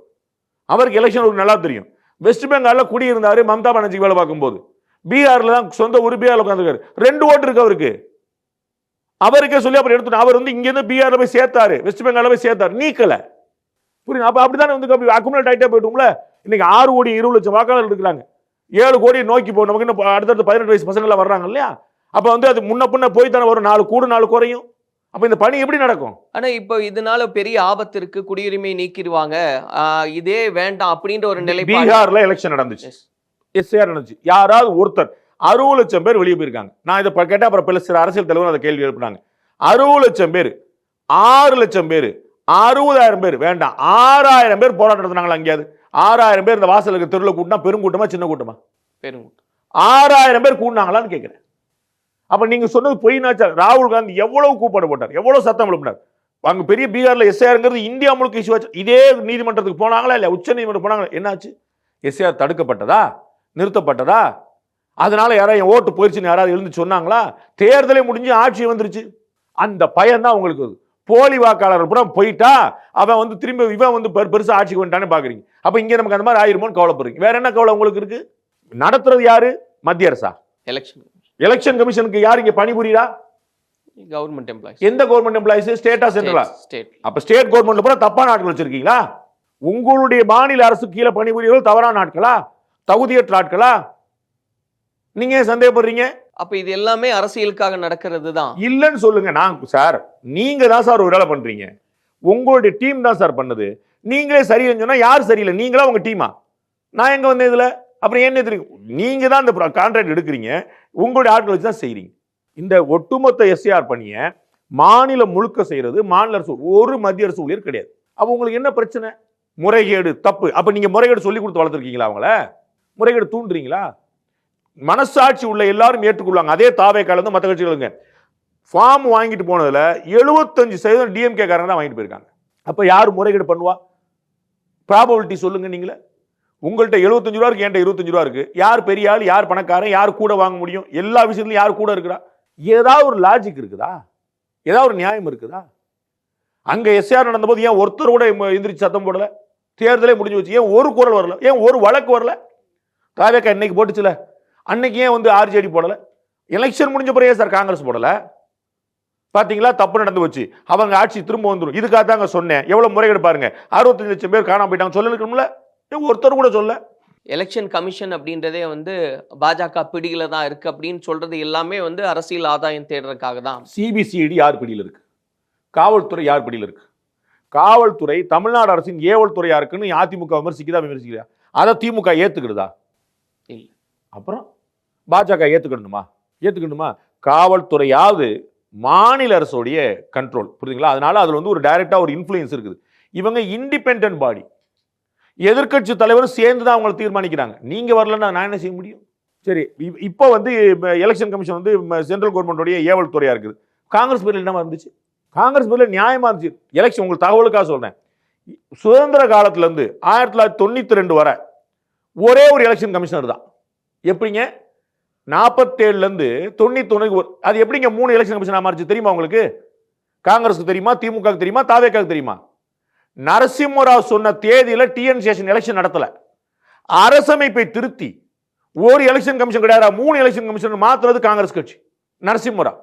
அவருக்கு எலெக்ஷன் ஒர்க் நல்லா தெரியும். வெஸ்ட் பெங்கால்ல குடியிருந்தாரு மம்தா பானர்ஜி வேலை பார்க்கும் போது. பீகார்ல தான் சொந்த ஊர், பீகார்ல உட்காந்துருக்காரு. 2 ஓட்டு இருக்கு அவருக்கு. அவருக்கே சொல்லி அப்புறம் எடுத்துட்டு அவர் வந்து இங்க இருந்து பீகார்ல போய் சேர்த்தாரு, வெஸ்ட் பெங்கால்ல போய் சேர்த்தாரு, நீக்கல. புரியுது? அப்ப அப்படித்தானே வந்து அக்குமுலேட் ஆயிட்டே போயிட்டுங்கள. இன்னைக்கு 6 கோடி 20 லட்சம் வாக்காளர்கள் இருக்கிறாங்க. 7 கோடி நோக்கி போ. நமக்கு இன்னும் அடுத்தடுத்து 18 வயசு பசங்க எல்லாம் வர்றாங்க இல்லையா? அப்ப வந்து அது முன்ன பின்ன போய் தானே வரும். 4 கூடும் 4 குறையும். அப்ப இந்த பணி எப்படி நடக்கும்? ஆனா இப்போ இதனால பெரிய ஆபத்து இருக்கு, குடியுரிமை நீக்கிடுவாங்க, இதே வேண்டாம் அப்படின்ற ஒரு நிலை. பீகார்ல எலெக்ஷன் நடந்துச்சு, எஸ்ஆர் நடந்துச்சு. யாராவது ஒருத்தர் 60 லட்சம் பேர் வெளியே போயிருக்காங்க. நான் இதை கேட்டா அப்புறம் சில அரசியல் தலைவர் அதை கேள்வி எழுப்பினாங்க. 60 லட்சம் பேர், 6 லட்சம் பேர், 60,000 பேர் வேண்டாம், 6,000 பேர் போராட்டம் நடத்தினாங்களா? அங்கேயாவது 6,000 பேர் இந்த வாசலுக்கு தெருவில் கூட்டினா பெருங்கூட்டமா சின்ன கூட்டமா? பெருங்கூட்டம். 6,000 பேர் கூட்டினாங்களான்னு கேட்கிறேன். அப்ப நீங்க சொன்னது பொய்னாச்சா? ராகுல் காந்தி எவ்வளவு கூப்பாடு போட்டார், எவ்வளவு சத்தம் எழுப்பினார். அங்க பெரிய பீகார்ல எஸ்ஐஆர்ங்கிறது இந்தியா முழுக்க இஷ்யூ ஆச்சு. இதே நீதிமன்றத்துக்கு போனாங்களா இல்லையா, உச்ச நீதிமன்றம் போனாங்களா, என்னாச்சு? எஸ்ஐஆர் தடுக்கப்பட்டதா, நிறுத்தப்பட்டதா? அதனால யாராவது என் ஓட்டு போயிடுச்சுன்னு யாராவது எழுந்து சொன்னாங்களா? தேர்தலே முடிஞ்சு ஆட்சி வந்துருச்சு. அந்த பயம் தான் உங்களுக்கு வருது. போலி வாக்காளர் கூட போயிட்டா அவன் வந்து திரும்ப இவன் வந்து பெருசா ஆட்சிக்கு வந்துட்டானே பாக்குறீங்க. அப்ப இங்க நமக்கு அந்த மாதிரி ஆயிருமோன்னு கவலைப்படுறீங்க. வேற என்ன கவலை உங்களுக்கு இருக்கு? நடத்துறது யாரு? மத்திய அரசா? எலெக்ஷன் கமிஷனுக்கு யார் இங்க பணிபுரியா? Government employees. எந்த கவர்மெண்ட் எம்ப்ளாயிஸ்? ஸ்டேட்டா சென்ட்ரலா? ஸ்டேட். அப்ப ஸ்டேட் கவர்மெண்ட்ல கூட தப்பான ஆட்கள் வச்சிருக்கீங்களா? உங்களுடைய மாநில அரசு கீழே பணிபுரியவர்கள் தவறான ஆட்களா, தகுதியற்ற ஆட்களா? நீங்க சந்தேகப்படுறீங்க? அப்ப இது எல்லாமே அரசியலுக்காக நடக்கிறது தான் இல்லன்னு சொல்லுங்க. நான் சார், நீங்க தான் சார் ஒரு வேலை பண்றீங்க. உங்களுடைய டீம் தான் சார் பண்ணுது. நீங்களே சரியில்லைன்னு சொன்னா யார் சரியில்லை? நீங்களா உங்க டீமா? நான் எங்க வந்தேன் இதுல? அப்புறம் என்ன தெரியும்? நீங்க தான் இந்த கான்ட்ராக்ட் எடுக்கிறீங்க, உங்களுடைய ஆட்கள் வச்சு தான் செய்றீங்க. இந்த ஒட்டுமொத்த எஸ்ஐஆர் பணிய மாநிலம் முழுக்க செய்யறது மாநில அரசு, ஒரு மத்திய அரசு ஊழியர் கிடையாது. அப்ப உங்களுக்கு என்ன பிரச்சனை? முறைகேடு தப்பு. அப்ப நீங்க முறைகேடு சொல்லி கொடுத்து வளர்த்துருக்கீங்களா? அவங்கள முறைகேடு தூண்டுறீங்களா? மனசாட்சி உள்ள எல்லாரும் ஏற்றுக்கொள்வாங்க. அதே தாவேக்கால இருந்து மற்ற கட்சிகளுங்க ஃபார்ம் வாங்கிட்டு போனதுல 75% டிஎம்கே காரங்க தான் வாங்கிட்டு போயிருக்காங்க. அப்ப யார் முறைகேடு பண்ணுவா? ப்ராபபிலிட்டி சொல்லுங்க நீங்களே. உங்கள்கிட்ட 75 ரூபா இருக்கு, என்கிட்ட 25 ரூபா இருக்கு. யார் பெரிய ஆள், யார் பணக்காரன், யார் கூட வாங்க முடியும்? எல்லா விஷயத்திலும் யார் கூட இருக்கிறா? ஏதாவது ஒரு லாஜிக் இருக்குதா? ஏதாவது ஒரு நியாயம் இருக்குதா? அங்க எஸ்ஆர் நடந்த போது ஏன் ஒருத்தர் கூட எந்திரிச்சு சத்தம் போடல? தேர்தலே முடிஞ்சு வச்சு ஏன் ஒரு குரல் வரல? ஏன் ஒரு வழக்கு வரல? தாவேக்கா இன்னைக்கு போட்டுச்சுல, அன்னைக்கு ஏன் வந்து ஆர்ஜேடி போடல? எலெக்ஷன் முடிஞ்ச பிறகு சார் காங்கிரஸ் போடல? பாத்தீங்களா, தப்பு நடந்து வச்சு அவங்க ஆட்சி திரும்ப வந்துடும். இதுக்காக தாங்க சொன்னேன். எவ்வளவு முறைகேடு பாருங்க. 65 லட்சம் பேர் காணாம போயிட்டாங்க. சொல்லணும்ல, ஒருத்தர் கூட சொல்ல. எலெக்ஷன் கமிஷன் அப்படின்றதே வந்து பாஜக பிடியில தான் இருக்கு அப்படின்னு சொல்றது எல்லாமே வந்து அரசியல் ஆதாயம் தேடுறதுக்காக தான். சிபிசிஐடி யார் பிடியில் இருக்கு? காவல்துறை யார் பிடியில் இருக்கு? காவல்துறை தமிழ்நாடு அரசின் ஏவல் துறையா இருக்குன்னு அதிமுக விமர்சிக்கிறா. அதை திமுக ஏத்துக்கிடுதா? இல்ல. அப்புறம் பாஜக ஏத்துக்கணுமா? காவல்துறையாவது மாநில அரசுடைய கண்ட்ரோல், புரியுதுங்களா? அதனால அதுல வந்து ஒரு டைரக்டா ஒரு இன்ஃப்ளூயன்ஸ் இருக்குது. இவங்க இண்டிபெண்டன்ட் பாடி, எதிர்க்கட்சி தலைவரும் சேர்ந்து தான் அவங்களை தீர்மானிக்கிறாங்க. நீங்க வரலன்னா நான் என்ன செய்ய முடியும்? சரி, இப்போ வந்து எலெக்ஷன் கமிஷன் வந்து சென்ட்ரல் கவர்மெண்டோடைய ஏவல் துறையா இருக்குது. காங்கிரஸ் பேர்ல என்ன இருந்துச்சு? காங்கிரஸ் பேர்ல நியாயமா இருந்துச்சு. எலெக்ஷன் உங்களுக்கு தகவலுக்காக சொல்றேன். சுதந்திர காலத்துல இருந்து 1992 வரை ஒரே ஒரு எலெக்ஷன் கமிஷனர் தான். எப்படிங்க 47ல இருந்து 91 அது எப்படிங்க 3 எலெக்ஷன் கமிஷனா மாறிச்சு தெரியுமா உங்களுக்கு? காங்கிரஸுக்கு தெரியுமா, திமுகவுக்கு தெரியுமா, தாவேக்காவுக்கு தெரியுமா? நரசிம்மராவ் சொன்ன தேதியில டிஎன் சேஷன் எலெக்ஷன் நடத்தல. அரசமைப்பை திருத்தி ஒரு எலெக்ஷன் கமிஷன் கிடையாது, 3 எலெக்ஷன் கமிஷன் மாத்துறது காங்கிரஸ் கட்சி. நரசிம்மராவ்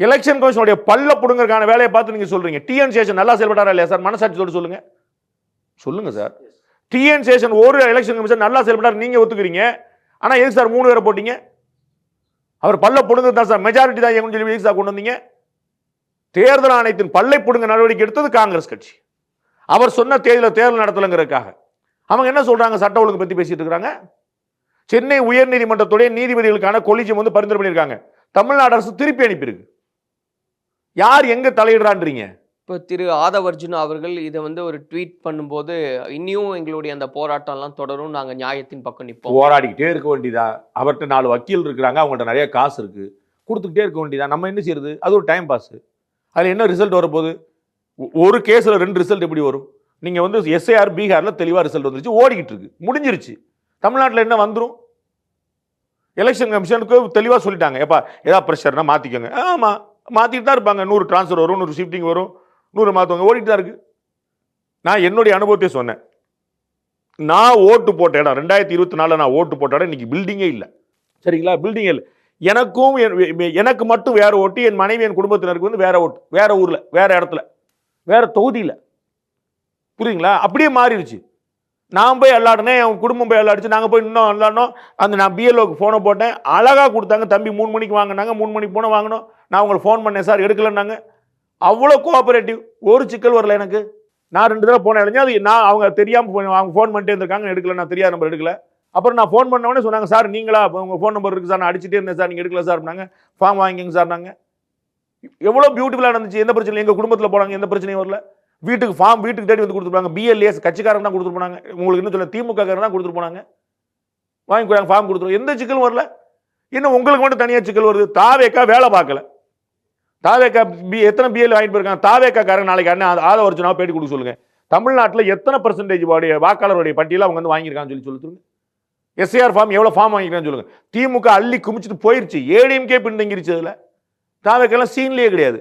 எலெக்ஷன் கமிஷனுடைய பல்ல புடுங்கறதுக்கான வேலையை பார்த்து நீங்க சொல்றீங்க. டிஎன் சேஷன் நல்லா செயல்பட்டாரா இல்லையா சார்? மனசாட்சியோட சொல்லுங்க சார். டிஎன் சேஷன் ஒரு எலெக்ஷன் கமிஷன் நல்லா செயல்பட்டார் நீங்க ஒத்துக்கிறீங்க. ஆனா எதுக்கு சார் 3 பேரை போட்டீங்க? அவர் பல்ல புடுங்கிறது தான் சார், மெஜாரிட்டி தான் எங்க சொல்லி எதுக்கு சார் கொண்டு வந்தீங்க? தேர்தல் ஆணையத்தின் பல்லை புடுங்க நடவடிக்கை எடுத்தது காங்கிரஸ் கட்சி. அவர் சொன்ன தேதியில தேர்தல் நடத்தலங்கிறதுக்காக அவங்க என்ன சொல்றாங்க? சட்ட ஒழுங்கு பத்தி பேசிட்டு இருக்காங்க. சென்னை உயர்நீதிமன்றத்துடைய நீதிபதிகளுக்கான கொலிஜியம் வந்து பரிந்துரை பண்ணியிருக்காங்க. தமிழ்நாடு அரசு திருப்பி அனுப்பியிருக்கு. யார் எங்க தலையிடுறான்றீங்க? இப்போ திரு ஆதவ் அர்ஜுன் அவர்கள் இதை வந்து ஒரு ட்வீட் பண்ணும்போது, இன்னும் எங்களுடைய அந்த போராட்டம் எல்லாம் தொடரும், நாங்க நியாயத்தின் பக்கம் நிற்போம். போராடிக்கிட்டே இருக்க வேண்டியதா? அவர்கிட்ட 4 வக்கீல் இருக்கிறாங்க, அவங்கள்ட்ட நிறைய காசு இருக்கு, கொடுத்துக்கிட்டே இருக்க வேண்டியதா? நம்ம என்ன செய்யறது? அது ஒரு டைம் பாஸ். அதுல என்ன ரிசல்ட் வரப்போகுது? ஒரு கேஸ்ல 2 ரிசல்ட் எப்படி வரும்? நீங்க வந்து எஸ்ஐஆர் பீகார்ல தெளிவா ரிசல்ட் வந்துருச்சு, ஓடிக்கிட்டு இருக்கு, முடிஞ்சிருச்சு. தமிழ்நாட்டில் என்ன வந்துடும்? எலெக்ஷன் கமிஷனுக்கு தெளிவா சொல்லிட்டாங்க, எப்பா ஏதாவது பிரஷர்னா மாத்திக்கோங்க. ஆமா, மாத்திட்டு தான் இருப்பாங்க. 100 டிரான்ஸ்ஃபர் வரும், 100 ஷிஃப்டிங் வரும், 100 மாத்துவாங்க, ஓடிட்டு தான் இருக்கு. நான் என்னுடைய அனுபவத்தை சொன்னேன். நான் ஓட்டு போட்ட இடம் 2024 நான் ஓட்டு போட்ட இடம் இன்னைக்கு பில்டிங்கே இல்லை. சரிங்களா? பில்டிங்கே இல்லை. எனக்கு மட்டும் வேற ஓட்டு, என் மனைவி என் குடும்பத்தினருக்கு வந்து வேற ஓட்டு, வேற ஊர்ல, வேற இடத்துல, வேற தொகுதியில். புரியுதுங்களா? அப்படியே மாறிடுச்சு. நான் போய் விளாடினேன், என் குடும்பம் போய் விளாடிச்சு, நாங்கள் போய் இன்னும் விளாடணும். அந்த நான் பிஎல்ஓக்கு ஃபோனை போட்டேன், அழகாக கொடுத்தாங்க. தம்பி 3 மணிக்கு வாங்கினாங்க, 3 மணிக்கு போன வாங்கினோம். நான் உங்களுக்கு ஃபோன் பண்ணேன், சார் எடுக்கலன்னாங்க. அவ்வளோ கோஆபரேட்டிவ், ஒரு சிக்கல் வரல எனக்கு. நான் 2 தடவை போன இளைஞர், அது நான் அவங்க தெரியாமல் அவங்க ஃபோன் பண்ணிட்டே இருந்திருக்காங்க, எடுக்கல, நான் தெரியாத நம்பர் எடுக்கல. அப்புறம் நான் ஃபோன் பண்ணவொடனே சொன்னாங்க, சார் நீங்களா, உங்கள் ஃபோன் நம்பர் இருக்குது சார், நான் அடிச்சுட்டே இருந்தேன் சார், நீங்கள் எடுக்கல சார் நாங்கள் ஃபார்ம் வாங்கிங்க சார். நாங்கள் எவ்வளோ பியூட்டிஃபுல்லாக இருந்துச்சு, எந்த பிரச்சனையும் எங்கள் குடும்பத்தில் போனாங்க, எந்த பிரச்சனையும் வரல. வீட்டுக்கு ஃபார்ம் வீட்டுக்கு தேடி வந்து கொடுத்துருப்பாங்க. பிஎல்ஏஎஸ் கட்சிக்காரங்க தான் கொடுத்துட்டு போனாங்க. உங்களுக்கு என்ன சொல்ல, திமுக காரங்க தான் கொடுத்துட்டு போனாங்க. வாங்கி ஃபார்ம் கொடுத்துருவோம், எந்த சிக்கலும் வரல. இன்னும் உங்களுக்கு மட்டும் தனியாக சிக்கல் வருது. தாவேக்கா வேலை பார்க்கல. தாவேக்கா எத்தனை பிஎல் வாங்கிட்டு போயிருக்காங்க? தாவேக்காரங்க நாளைக்கு அண்ணன் ஆள ஒரிஜினலாக பேட்டி கொடுக்க சொல்லுங்க. தமிழ்நாட்டில் எத்தனை % வாக்காளருடைய பட்டியலை அவங்க வந்து வாங்கியிருக்காங்கன்னு சொல்லுங்க. எஸ்ஐஆர் ஃபார்ம் எவ்வளோ ஃபார்ம் வாங்கிக்கிறான்னு சொல்லுங்க. திமுக அள்ளி குமிச்சிட்டு போயிருச்சு. ஏடிஎம்கே பின்தங்கிருச்சு. அதில் தாவேக்கெல்லாம் சீன்லேயே கிடையாது.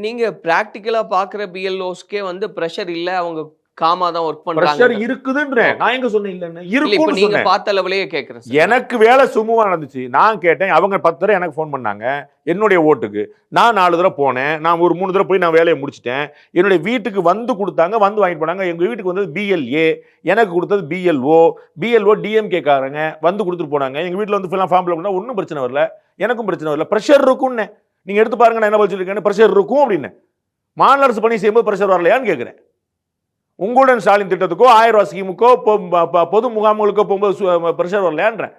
நீங்க பிராக்டிக்கலா பாக்குற பிஎல்ஓஸ்க்கே வந்து பிரஷர் இல்ல, அவங்க காமா தான் ஒர்க் பண்றாங்க. பிரஷர் இருக்குதுன்றேன். நான் எங்க சொன்னேன் இல்லன்னு? இருக்குன்னு நீங்க சொன்னேன். பார்த்த லெவலையே கேக்குறேன். எனக்கு வேலை சுமூகமா நடந்துச்சு. நான் கேட்டேன். அவங்க 10 தடவை எனக்கு ஃபோன் பண்ணாங்க என்னுடைய ஓட்டுக்கு. நான் 4 தடவை போனேன். நான் ஒரு 3 தடவை போய் நான் வேலையை முடிச்சிட்டேன். என்னுடைய வீட்டுக்கு வந்து கொடுத்தாங்க, வந்து வாங்கிட்டு போனாங்க. எங்க வீட்டுக்கு வந்தது பிஎல்ஏ, எனக்கு கொடுத்தது பிஎல்ஓ டிஎம்கே காரங்க வந்து கொடுத்துட்டு போனாங்க. எங்க வீட்டில் வந்து ஃபார்ம் ஃபில் பண்ணா ஒன்றும் பிரச்சனை வரல, எனக்கும் பிரச்சனை வரல. பிரஷர் இருக்கும்னு நீங்க எடுத்து பாருங்க. நான் என்ன வச்சிருக்கேன்? பிரஷர் இருக்கும் அப்படின்னு. மாநில அரசு பணி செய்யும்போது பிரஷர் வரலையான்னு கேட்கிறேன். உங்களுடன் ஸ்டாலின் திட்டத்துக்கோ 1000 ரூபாய் ஸ்கீமுக்கோ பொது முகாம்களுக்கோ போகும்போது பிரஷர் வரலையான்றேன்.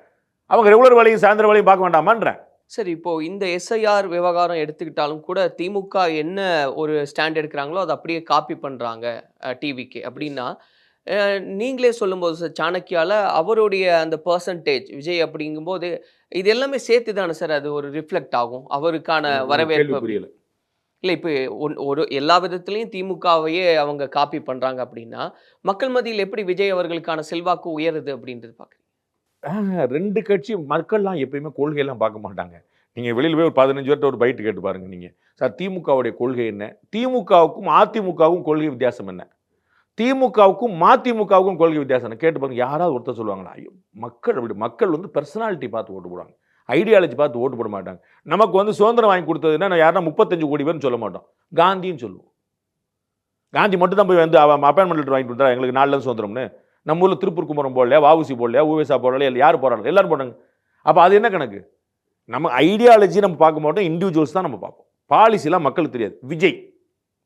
அவங்க ரெகுலர் வேலையும் சாயந்தர வேலையும் பார்க்க வேண்டாமான்றேன். சரி, இப்போ இந்த எஸ்ஐஆர் விவகாரம் எடுத்துக்கிட்டாலும் கூட திமுக என்ன ஒரு ஸ்டாண்ட் எடுக்கிறாங்களோ அதை அப்படியே காப்பி பண்றாங்க டிவிக்கு அப்படின்னா, நீங்களே சொல்லும்போது சார் சாணக்கியால அவருடைய அந்த பெர்சன்டேஜ் விஜய் அப்படிங்கும்போது இது எல்லாமே சேர்த்து தானே சார் அது ஒரு ரிஃப்ளெக்ட் ஆகும் அவருக்கான வரவேற்பு. புரியல. இல்லை, இப்போ ஒரு எல்லா விதத்துலையும் திமுகவையே அவங்க காப்பி பண்ணுறாங்க அப்படின்னா மக்கள் மத்தியில் எப்படி விஜய் அவர்களுக்கான செல்வாக்கு உயருது அப்படின்றது பார்க்குறீங்க? 2 கட்சி மக்கள்லாம் எப்பயுமே கொள்கையெல்லாம் பார்க்க மாட்டாங்க. நீங்கள் வெளியில் போய் ஒரு 15 பேர்ட்ட ஒரு பைட்டு கேட்டு பாருங்க. நீங்கள் சார் திமுகவுடைய கொள்கை என்ன, திமுகவுக்கும் அதிமுகவுக்கும் கொள்கை வித்தியாசம் என்ன, திமுகவுக்கும் மதிமுகவுக்கும் கொள்கை வித்தியாசம் என்ன கேட்டு பாருங்க. யாராவது ஒருத்தர் சொல்லுவாங்களா? ஐயோ, மக்கள் வந்து பர்சனாலிட்டி பார்த்து ஓட்டு போடுவாங்க, ஐடியாலஜி பார்த்து ஓட்டு போட மாட்டாங்க. நமக்கு வந்து சுதந்திரம் வாங்கி கொடுத்ததுன்னா நான் யாருன்னா 35 கோடி பேர்னு சொல்ல மாட்டோம், காந்தின்னு சொல்லுவோம். காந்தி மட்டும் தான் போய் வந்து அப்பாயின்மெண்ட் லெட்டர் வாங்கி கொடுத்தா எங்களுக்கு 4 சுதந்திரம்னு. நம்ம ஊரில் திருப்பூர் குமரம் போடலையா, வாவுசி போடலையா, ஊவேசா போடலையா, யார் போடுறாங்க? எல்லாரும் போடுறாங்க. அப்போ அது என்ன கணக்கு? நம்ம ஐடியாலஜி நம்ம பார்க்க மாட்டோம், இண்டிவிஜுவல்ஸ் தான் நம்ம பார்ப்போம். பாலிசிலாம் மக்களுக்கு தெரியாது. விஜய்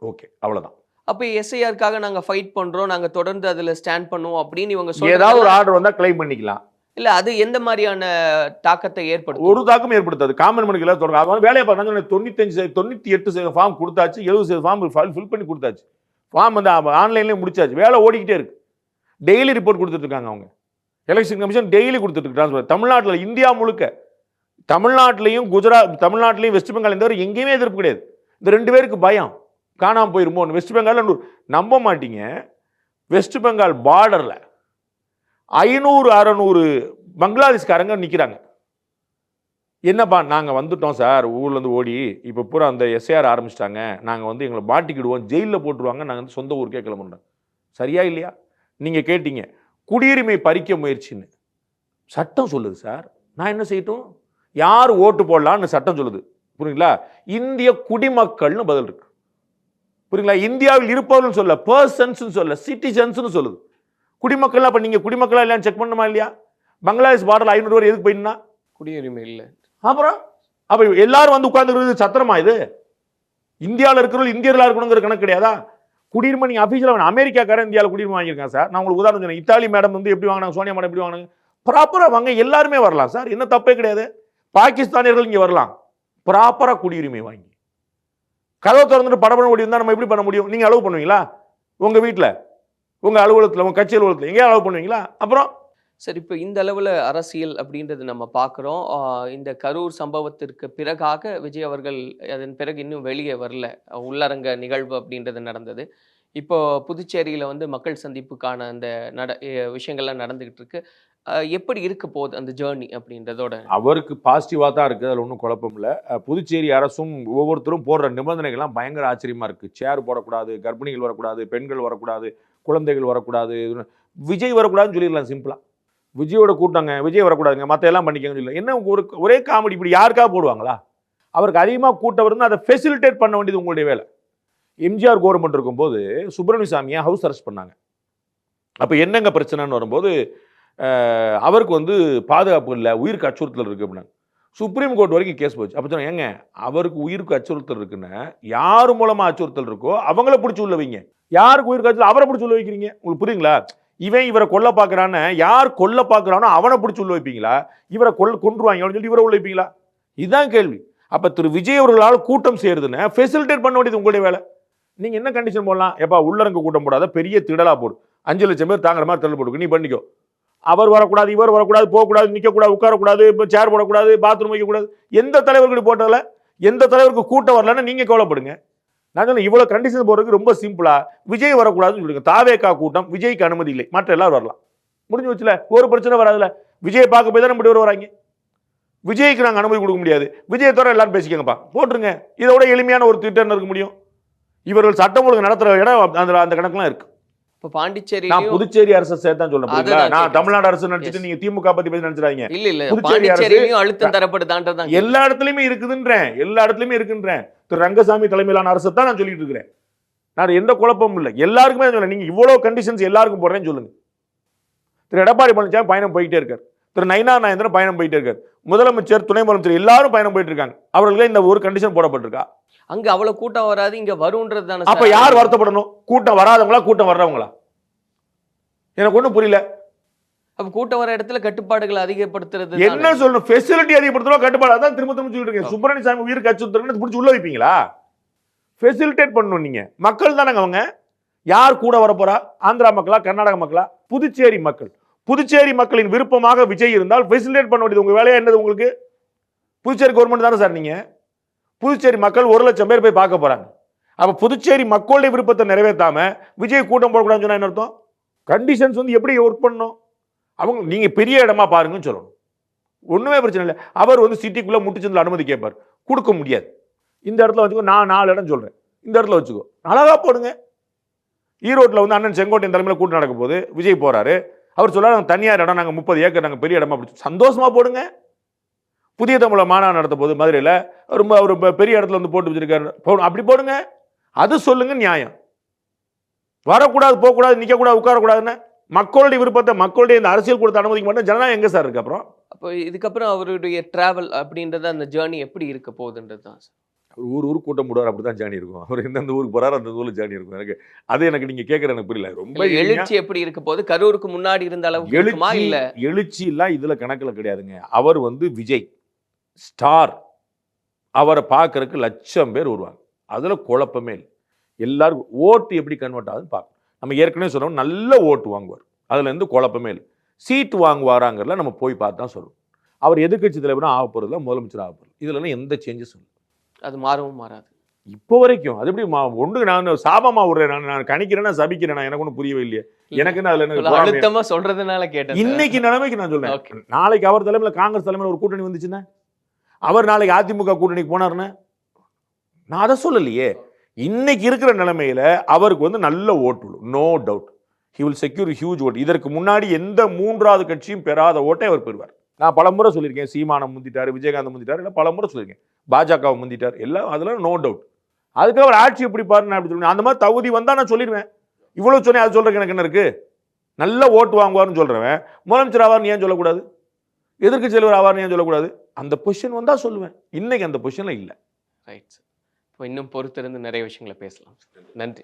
ஓகே, அவ்வளோதான். அப்போ எஸ்ஐஆருக்காக நாங்கள் ஃபைட் பண்ணுறோம், நாங்கள் தொடர்ந்து அதில் ஸ்டாண்ட் பண்ணுவோம் அப்படின்னு இவங்க ஏதாவது ஒரு ஆர்டர் வந்தால் கிளைம் பண்ணிக்கலாம். இல்ல அது எந்த மாதிரியான தாக்கத்தை ஏற்படுத்தும்? ஒரு தாக்கம் ஏற்படுத்தாது. காமன் மனுக்கு தொடங்க அவங்க வேலையை பார்த்தாங்க. 98% ஃபார்ம் கொடுத்தாச்சு, 70% ஃபார்ம் ஃபில் பண்ணி கொடுத்தாச்சு. ஃபார்ம் வந்து ஆன்லைன்லேயே முடிச்சாச்சு. வேலை ஓடிக்கிட்டே இருக்கு. டெய்லி ரிப்போர்ட் கொடுத்துட்டு இருக்காங்க அவங்க. எலெக்ஷன் கமிஷன் டெய்லி கொடுத்துட்டு இருக்கு. தமிழ்நாட்டில் இந்தியா முழுக்க, தமிழ்நாட்டிலையும் குஜராத், தமிழ்நாட்டிலையும் வெஸ்ட் பெங்கால் இந்த வரை எங்கேயுமே எதிர்ப்பு கிடையாது. இந்த 2 பேருக்கு பயம் காணாமல் போயிருமோ. வெஸ்ட் பெங்கால் நம்ப மாட்டீங்க, வெஸ்ட் பெங்கால் பார்டரில் 500-600 பங்களாதேஷ்காரங்க நிற்கிறாங்க. என்னப்பா நாங்கள் வந்துட்டோம் சார் ஊர்லேருந்து ஓடி, இப்போ பூரா அந்த எஸ்ஐஆர் ஆரம்பிச்சிட்டாங்க, நாங்கள் வந்து எங்களை மாட்டிக்கிடுவோம், ஜெயிலில் போட்டுருவாங்க, நாங்கள் வந்து சொந்த ஊருக்கே கிளம்புறோம். சரியா இல்லையா? நீங்கள் கேட்டீங்க குடியுரிமை பறிக்க முயற்சின்னு. சட்டம் சொல்லுது சார், நான் என்ன செய்யட்டும்? யார் ஓட்டு போடலான்னு சட்டம் சொல்லுது. புரியுங்களா? இந்திய குடிமக்கள்னு பதில் இருக்கு. புரியுங்களா? இந்தியாவில் இருப்பவர்கள் சொல்ல, பர்சன்ஸ் சொல்ல, சிட்டிசன்ஸ் சொல்லுது. குடிமக்கள். அப்ப நீங்க குடிமக்களா இல்லையான்னு செக் பண்ணுமா இல்லையா? பங்களாதேஷ் பார்டர் 500 பேர் எதுக்கு போயினா? குடியுரிமை இல்லை. அப்புறம் அப்ப எல்லாரும் வந்து உட்கார்ந்து சத்திரமா இது? இந்தியாவில் இருக்கிறவங்க இந்தியர்களா இருக்கணுங்கிற கணக்கு கிடையாதா? குடியுரிமை நீங்க அபிஷியலா அமெரிக்காக்காரன் இந்தியாவில் குடியுரிமை வாங்கியிருக்காங்க சார். நான் உங்களுக்கு உதாரணம் சொன்னேன். இத்தாலி மேடம் வந்து எப்படி வாங்கினாங்க, சோனியா மேடம் எப்படி வாங்கினாங்க? ப்ராப்பரா வாங்க, எல்லாருமே வரலாம் சார், என்ன தப்பே கிடையாது. பாகிஸ்தானியர்கள் இங்க வரலாம், ப்ராப்பரா குடியுரிமை வாங்கி. கதவை திறந்துட்டு படப்படம் ஓடி இருந்தா நம்ம எப்படி பண்ண முடியும்? நீங்க அலோவ் பண்ணுவீங்களா? உங்க வீட்டில், உங்க அலுவலகத்தில், உங்க கட்சி அலுவலகத்தில் எங்கேயா அலோவ் பண்ணுவீங்களா? அப்புறம் சரி, இப்போ இந்த அளவில் அரசியல் அப்படின்றது நம்ம பார்க்குறோம். இந்த கரூர் சம்பவத்திற்கு பிறகாக விஜய் அவர்கள் அதன் பிறகு இன்னும் வெளியே வரல, உள்ளரங்க நிகழ்வு அப்படின்றது நடந்தது. இப்போ புதுச்சேரியில் வந்து மக்கள் சந்திப்புக்கான அந்த விஷயங்கள்லாம் நடந்துகிட்டு இருக்கு. எப்படி இருக்க போகுது அந்த ஜேர்னி அப்படின்றதோட? அவருக்கு பாசிட்டிவாக தான் இருக்குது, அதில் ஒன்றும் குழப்பம் இல்லை. புதுச்சேரி அரசும் ஒவ்வொருத்தரும் போடுற நிபந்தனைகள்லாம் பயங்கர ஆச்சரியமாக இருக்குது. சேர் போடக்கூடாது, கர்ப்பிணிகள் வரக்கூடாது, பெண்கள் வரக்கூடாது, குழந்தைகள் வரக்கூடாது, விஜய் வரக்கூடாதுன்னு சொல்லிடலாம் சிம்பிளாக. விஜயோட கூட்டாங்க, விஜய் வரக்கூடாதுங்க, மற்ற எல்லாம் பண்ணிக்கங்க சொல்லலாம். என்ன ஒரே காமெடி, இப்படி யாருக்காக போடுவாங்களா? அவருக்கு அதிகமாக கூட்டம் வருதுன்னா அதை ஃபெசிலிட்டேட் பண்ண வேண்டியது உங்களுடைய வேலை. எம்ஜிஆர் கவர்மெண்ட் இருக்கும்போது சுப்பிரமணிய சாமியை ஹவுஸ் அரெஸ்ட் பண்ணாங்க. அப்போ என்னங்க பிரச்சனைன்னு வரும்போது அவருக்கு வந்து பாதுகாப்பு இல்லை, உயிருக்கு அச்சுறுத்தல் இருக்குது அப்படின்னாங்க. சுப்ரீம் கோர்ட் வரைக்கும் கேஸ் போச்சு. அப்போ சொன்னாங்க, ஏங்க அவருக்கு உயிருக்கு அச்சுறுத்தல் இருக்குன்னு யார் மூலமாக அச்சுறுத்தல் இருக்கோ அவங்கள பிடிச்சி உள்ள வைங்க. யாருக்கு உயிருக்கு அச்சுறுத்தல் அவரை பிடிச்சி உள்ள வைக்கிறீங்க? உங்களுக்கு புரியுங்களா? இவரை கொல்ல பார்க்குறான்னு யார் கொல்ல பார்க்குறானோ அவனை பிடிச்சி உள்ள வைப்பீங்களா? இவரை கொன்றுவாங்க அப்படின்னு சொல்லி இவரை உள்ள வைப்பீங்களா? இதுதான் கேள்வி. அப்போ திரு விஜய் அவர்களால் கூட்டம் சேருதுன்னு ஃபெசிலிட்டேட் பண்ண வேண்டியது உங்களுடைய வேலை. நீங்கள் என்ன கண்டிஷன் போடலாம்? எப்பா உள்ளரங்க கூட்டம் போடாத, பெரிய திடலா போடு, 5 லட்சம் பேர் தாங்குற மாதிரி திடல் போடுக்கு, நீ பண்ணிக்கோ. அவர் வரக்கூடாது, இவர் வரக்கூடாது, போகக்கூடாது, நிற்கக்கூடாது, உட்காரக்கூடாது, இப்போ சேர் போடக்கூடாது, பாத்ரூம் வைக்கக்கூடாது. எந்த தலைவர்கள் போட்டதில் எந்த தலைவருக்கு கூட்டம் வரலன்னு நீங்க கவலைப்படுங்க. நான் சொன்னேன் இவ்வளவு கண்டிஷன் போறதுக்கு ரொம்ப சிம்பிளா விஜய் வரக்கூடாதுன்னு சொல்லுங்க. தாவேகா கூட்டம் விஜய்க்கு அனுமதி இல்லை, மற்ற எல்லாரும் வரலாம். முடிஞ்சு வச்சுல ஒரு பிரச்சனை வராதுல. விஜய் பார்க்க போய் தான் நம்ம வராங்க. விஜய்க்கு நாங்கள் அனுமதி கொடுக்க முடியாது, விஜய் தவிர எல்லாரும் பேசிக்கங்கப்பா போட்டுருங்க. இதோட எளிமையான ஒரு ட்விட்டர் இருக்க முடியும். இவர்கள் சட்டம் ஒழுங்கு நடத்துற இடம் அந்த கணக்கெல்லாம் இருக்கு. இப்போ பாண்டிச்சேரி நான் புதுச்சேரி அரசு சேர்த்தான் சொல்றேன். நான் தமிழ்நாடு அரசு நினைச்சிட்டு நீங்க திமுக பத்தி பேசி நினைச்சிடாதீங்க. இல்ல பாண்டிச்சேரியிலும் அழுத்தம் தரப்படுதான்றதான் எல்லா இடத்துலயுமே இருக்குதுன்றேன், எல்லா இடத்துலயுமே இருக்குன்றேன். திரு ரங்கசாமி தலைமையிலான அரசு தான் நான் சொல்லிட்டு இருக்கிறேன். நான் எந்த குழப்பமும் இல்லை, எல்லாருக்குமே சொல்ல. நீங்க இவ்வளவு கண்டிஷன்ஸ் எல்லாருக்கும் போடுறேன்னு சொல்லுங்க. திரு எடப்பாடி பழனிசாமி பயணம் போயிட்டே இருக்காரு, திரு நயினா நாயந்திரன் பயணம் போயிட்டே இருக்காரு, முதலமைச்சர் துணை முதலமைச்சர் எல்லாரும் பயணம் போயிட்டு இருக்காங்க. அவர்களுக்கு இந்த ஒரு கண்டிஷன் போடப்பட்டிருக்கா? அங்க அவ்வளவு கூட்டம் வராது, இங்க வரும்ன்றது. அப்ப யார் வருத்தப்படணும்? கூட்டம் வராதவங்களா கூட்டம் வர்றவங்களா? எனக்கு ஒண்ணும் புரியல. அப்ப கூட்டம் வர இடத்துல கட்டுப்பாடுகள் அதிகப்படுத்துறது என்ன சொல்லணும்? ஃபெசிலிட்டி அதிகப்படுத்தணும், கட்டுப்பாடு. அதான் திரும்ப திரும்ப சொல்லிட்டு இருக்கேன். சுப்பிரமணியசாமி உயிருக்கு அச்சுறுத்தல் பிடிச்சி உள்ள வைப்பீங்களா? ஃபெசிலிட்டேட் பண்ணணும். நீங்க மக்கள் தானங்க அவங்க. யார் கூட வர போறா? ஆந்திரா மக்களா, கர்நாடக மக்களா, புதுச்சேரி மக்கள். புதுச்சேரி மக்களின் விருப்பமாக விஜய் இருந்தால் ஃபெசிலிட்டேட் பண்ண வேண்டியது உங்க வேலையா என்னது? உங்களுக்கு புதுச்சேரி கவர்மெண்ட் தானே சார். நீங்க புதுச்சேரி மக்கள் 1 லட்சம் பேர் போய் பார்க்க போறாங்க. அப்ப புதுச்சேரி மக்களுடைய விருப்பத்தை நிறைவேற்றாம விஜய் கூட்டம் போடக்கூடாதுன்னு சொன்னா என்ன அர்த்தம்? கண்டிஷன்ஸ் வந்து எப்படி ஒர்க் பண்ணணும்? அவங்க நீங்க பெரிய இடமா பாருங்கன்னு சொல்லணும். ஒண்ணுமே பிரச்சனை இல்லை. அவர் வந்து சிட்டிக்குள்ள முட்டுச்சந்தில் அனுமதி கேட்பார், கொடுக்க முடியாது. இந்த இடத்துல வச்சுக்கோ, நான் 4 இடம் சொல்றேன், இந்த இடத்துல வச்சுக்கோ, அழகா போடுங்க. ஈரோட்டில் வந்து அண்ணன் செங்கோட்டையன் தலைமையில் கூட்டம் நடக்கும் போது விஜய் போறாரு. அவர் சொல்றாரு நாங்கள் தனியார் இடம், நாங்கள் 30 ஏக்கர், நாங்கள் பெரிய இடமா அப்படி சந்தோஷமா போடுங்க. புதிய தமிழ மாநாடு நடத்த போது மதுரையில் ரொம்ப ஒரு பெரிய இடத்துல வந்து போட்டு வச்சிருக்காரு, அப்படி போடுங்க. அது சொல்லுங்க நியாயம். வரக்கூடாது, போகக்கூடாது, நிற்கக்கூடாது, உட்காரக்கூடாதுன்னு மக்களுடைய விருப்பத்தை, மக்களுடைய இந்த அரசியல் கொடுத்த அனுமதிக்க மட்டும் ஜனநாயகம் எங்க சார் இருக்கு? அப்புறம் அப்போ இதுக்கப்புறம் அவருடைய டிராவல் அப்படின்றது, அந்த ஜேர்னி எப்படி இருக்க போகுதுன்றது தான் சார். ஊர் கூட்டம் போடுவார், அப்படிதான் ஜேர்னி இருக்கும். அவர் எந்தெந்த ஊருக்கு போறாரு அந்த ஊரில் ஜேர்னி இருக்கும். எனக்கு அது எனக்கு நீங்க கேட்கற எனக்கு புரியல. ரொம்ப எழுச்சி எப்படி இருக்க போகுது? கரூருக்கு முன்னாடி இருந்த அளவுக்கு இருக்குமா? இல்ல எழுச்சி எல்லாம் இதுல கணக்குல கிடையாதுங்க. அவர் வந்து விஜய் ஸ்டார், அவரை பார்க்கறதுக்கு 1,00,000 பேர் வருவாங்க. அதுல குழப்பமே இல்லை. எல்லாரும் ஓட்டு எப்படி கன்வெர்ட் ஆகுதுன்னு பார்க்கணும். நம்ம ஏற்கனவே சொன்னோம், நல்ல ஓட்டு வாங்குவார், அதுல இருந்து குழப்பமே இல்லை. சீட்டு வாங்குவாராங்கிறத நம்ம போய் பார்த்து தான் சொல்லணும். அவர் எதிர்கட்சி தலைவரும் ஆக போறதுல, முதலமைச்சர் ஆக போறது, இதுல எந்த சேஞ்சஸும் இல்லை. அது மாறவும் மாறாது இப்போ வரைக்கும். அது எப்படி ஒன்று நான் சாபமா விடுறேன், நான் கணிக்கிறேன்னா சபிக்கிறேன், எனக்கு ஒன்றும் புரியவே இல்லையே. எனக்கு அதுல அழுத்தமா சொல்றதுனால கேட்டேன். இன்னைக்கு நிலைமைக்கு நான் சொல்றேன், நாளைக்கு அவர் தலைமையில் காங்கிரஸ் தலைமையில் ஒரு கூட்டணி வந்துச்சுன்னா, அவர் நாளைக்கு அதிமுக கூட்டணிக்கு போனாருன்னா, நான் அதை சொல்லலையே. இன்னைக்கு இருக்கிற நிலைமையில அவருக்கு வந்து நல்ல ஓட்டு, no doubt he will secure huge vote. இதற்கு முன்னாடி எந்த 3வது கட்சியும் பெறாத ஓட்டை அவர் பெறுவார். நான் பலமுறை சொல்லியிருக்கேன், சீமானம் முந்திட்டாரு, விஜயகாந்த் முந்திட்டாரு, இல்லை பலமுறை சொல்லியிருக்கேன், பாஜக முந்திட்டார், எல்லாம் அதெல்லாம் நோ டவுட். அதுக்கு அவர் ஆட்சி எப்படி பாருன்னு அப்படி சொல்லுவேன். அந்த மாதிரி தகுதி வந்தா நான் சொல்லிடுவேன். இவ்வளவு சொன்னேன், அது சொல்றதுக்கு எனக்கு என்ன இருக்கு? நல்ல ஓட்டு வாங்குவார்னு சொல்றேன். முதலமைச்சர் ஆவார்னு ஏன் சொல்லக்கூடாது? எதிர்க்கட்சி தலைவர் ஆவார்னு ஏன் சொல்லக்கூடாது? அந்த பொசிஷன் வந்தா சொல்லுவேன். இன்னைக்கு அந்த பொசிஷன்ல இல்லை. ரைட். இப்போ இன்னும் பொறுத்திருந்து நிறைய விஷயங்களை பேசலாம். நன்றி.